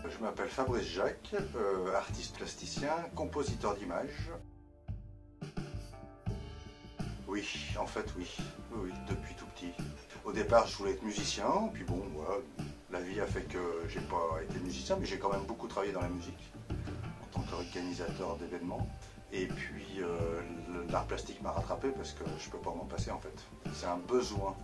Je m'appelle Fabrice Jacques, artiste plasticien, compositeur d'images. Oui, en fait oui, depuis tout petit. Au départ je voulais être musicien, puis bon, voilà, la vie a fait que j'ai pas été musicien, mais j'ai quand même beaucoup travaillé dans la musique, en tant qu'organisateur d'événements. Et puis l'art plastique m'a rattrapé parce que je peux pas m'en passer en fait. C'est un besoin.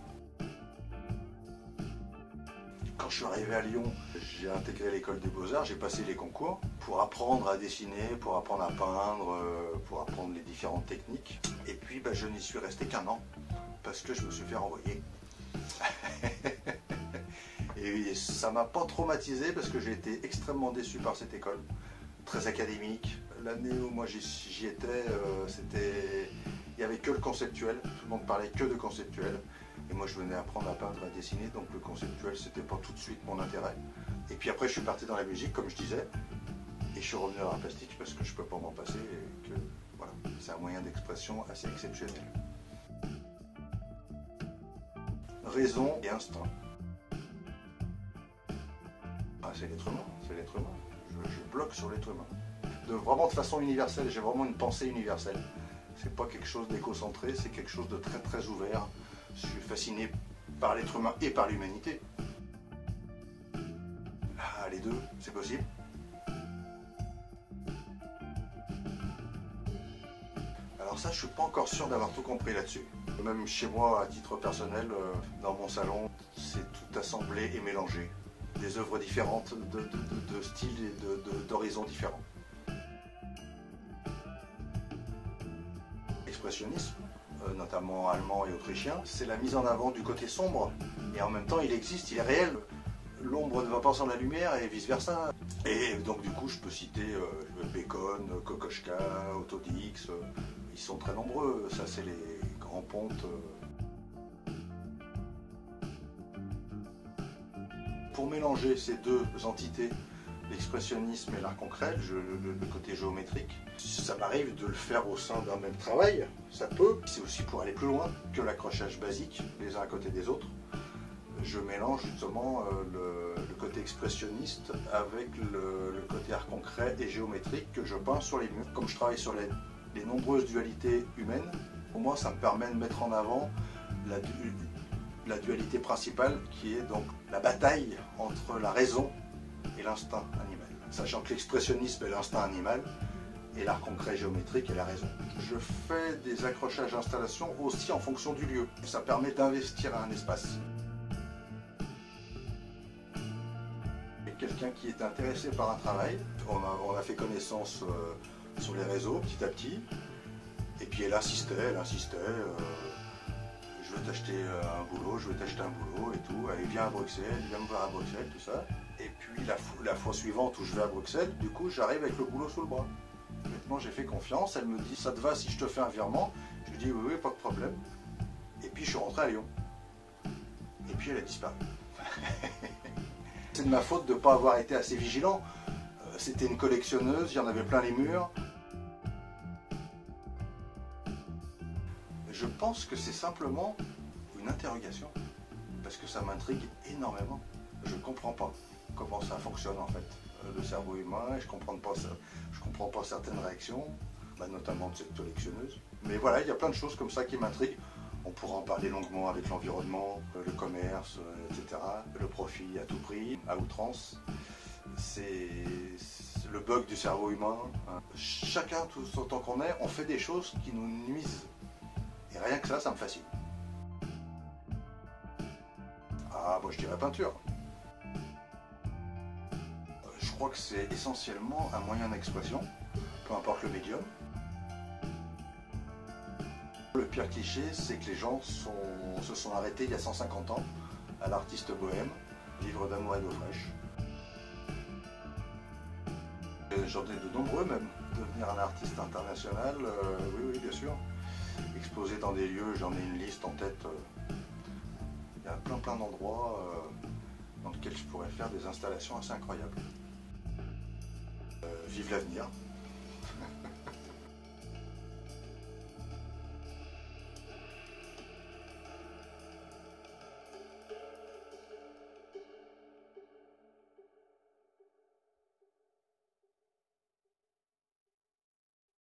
Quand je suis arrivé à Lyon, j'ai intégré l'école des beaux-arts, j'ai passé les concours pour apprendre à dessiner, pour apprendre à peindre, pour apprendre les différentes techniques. Et puis je n'y suis resté qu'un an parce que je me suis fait renvoyer. Et ça m'a pas traumatisé parce que j'ai été extrêmement déçu par cette école, très académique. L'année où moi j'y étais, il n'y avait que le conceptuel, tout le monde parlait que de conceptuel. Et moi je venais apprendre à peindre, à dessiner, donc le conceptuel c'était pas tout de suite mon intérêt. Et puis après je suis parti dans la musique comme je disais, et je suis revenu à l'art plastique parce que je peux pas m'en passer et que voilà, c'est un moyen d'expression assez exceptionnel. Raison et instinct. Ah, c'est l'être humain, c'est l'être humain. Je bloque sur l'être humain. Vraiment de façon universelle, j'ai vraiment une pensée universelle. C'est pas quelque chose d'égocentré, c'est quelque chose de très très ouvert. Je suis fasciné par l'être humain et par l'humanité. Ah, les deux, c'est possible. Alors ça, je suis pas encore sûr d'avoir tout compris là-dessus. Même chez moi, à titre personnel, dans mon salon, c'est tout assemblé et mélangé. Des œuvres différentes, de styles et d'horizons différents. L'expressionnisme, notamment allemand et autrichien, c'est la mise en avant du côté sombre. Et en même temps, il existe, il est réel. L'ombre ne va pas sans la lumière et vice-versa. Et donc du coup, je peux citer Bacon, Kokoschka, Otto Dix. Ils sont très nombreux. Ça, c'est les grands pontes. Pour mélanger ces deux entités, l'expressionnisme et l'art concret, le côté géométrique, ça m'arrive de le faire au sein d'un même travail, ça peut. C'est aussi pour aller plus loin que l'accrochage basique, les uns à côté des autres. Je mélange justement le côté expressionniste avec le côté art concret et géométrique que je peins sur les murs. Comme je travaille sur les nombreuses dualités humaines, pour moi ça me permet de mettre en avant la dualité principale qui est donc la bataille entre la raison et l'instinct animal. Sachant que l'expressionnisme est l'instinct animal et l'art concret géométrique est la raison. Je fais des accrochages d'installation aussi en fonction du lieu. Ça permet d'investir un espace. Quelqu'un qui est intéressé par un travail, on a fait connaissance sur les réseaux petit à petit, et puis elle insistait, je veux t'acheter un boulot, je veux t'acheter un boulot et tout, allez viens à Bruxelles, viens me voir à Bruxelles, tout ça. Et puis la fois suivante où je vais à Bruxelles, du coup j'arrive avec le boulot sous le bras. Maintenant j'ai fait confiance, elle me dit ça te va si je te fais un virement? Je lui dis oui, pas de problème. Et puis je suis rentré à Lyon. Et puis elle a disparu. C'est de ma faute de ne pas avoir été assez vigilant. C'était une collectionneuse, il y en avait plein les murs. Je pense que c'est simplement une interrogation, parce que ça m'intrigue énormément. Je ne comprends pas comment ça fonctionne en fait, le cerveau humain, et je ne comprends pas certaines réactions, notamment de cette collectionneuse. Mais voilà, il y a plein de choses comme ça qui m'intriguent. On pourra en parler longuement avec l'environnement, le commerce, etc. Le profit à tout prix, à outrance. C'est le bug du cerveau humain. Chacun, tout autant qu'on est, on fait des choses qui nous nuisent. Et rien que ça me fascine. Ah, moi je dirais peinture. Je crois que c'est essentiellement un moyen d'expression, peu importe le médium. Le pire cliché, c'est que les gens se sont arrêtés il y a 150 ans à l'artiste bohème, livre d'amour et d'eau fraîche. J'en ai de nombreux même, devenir un artiste international, oui bien sûr. Exposer dans des lieux, j'en ai une liste en tête. Il y a plein d'endroits dans lesquels je pourrais faire des installations assez incroyables. Vive l'avenir.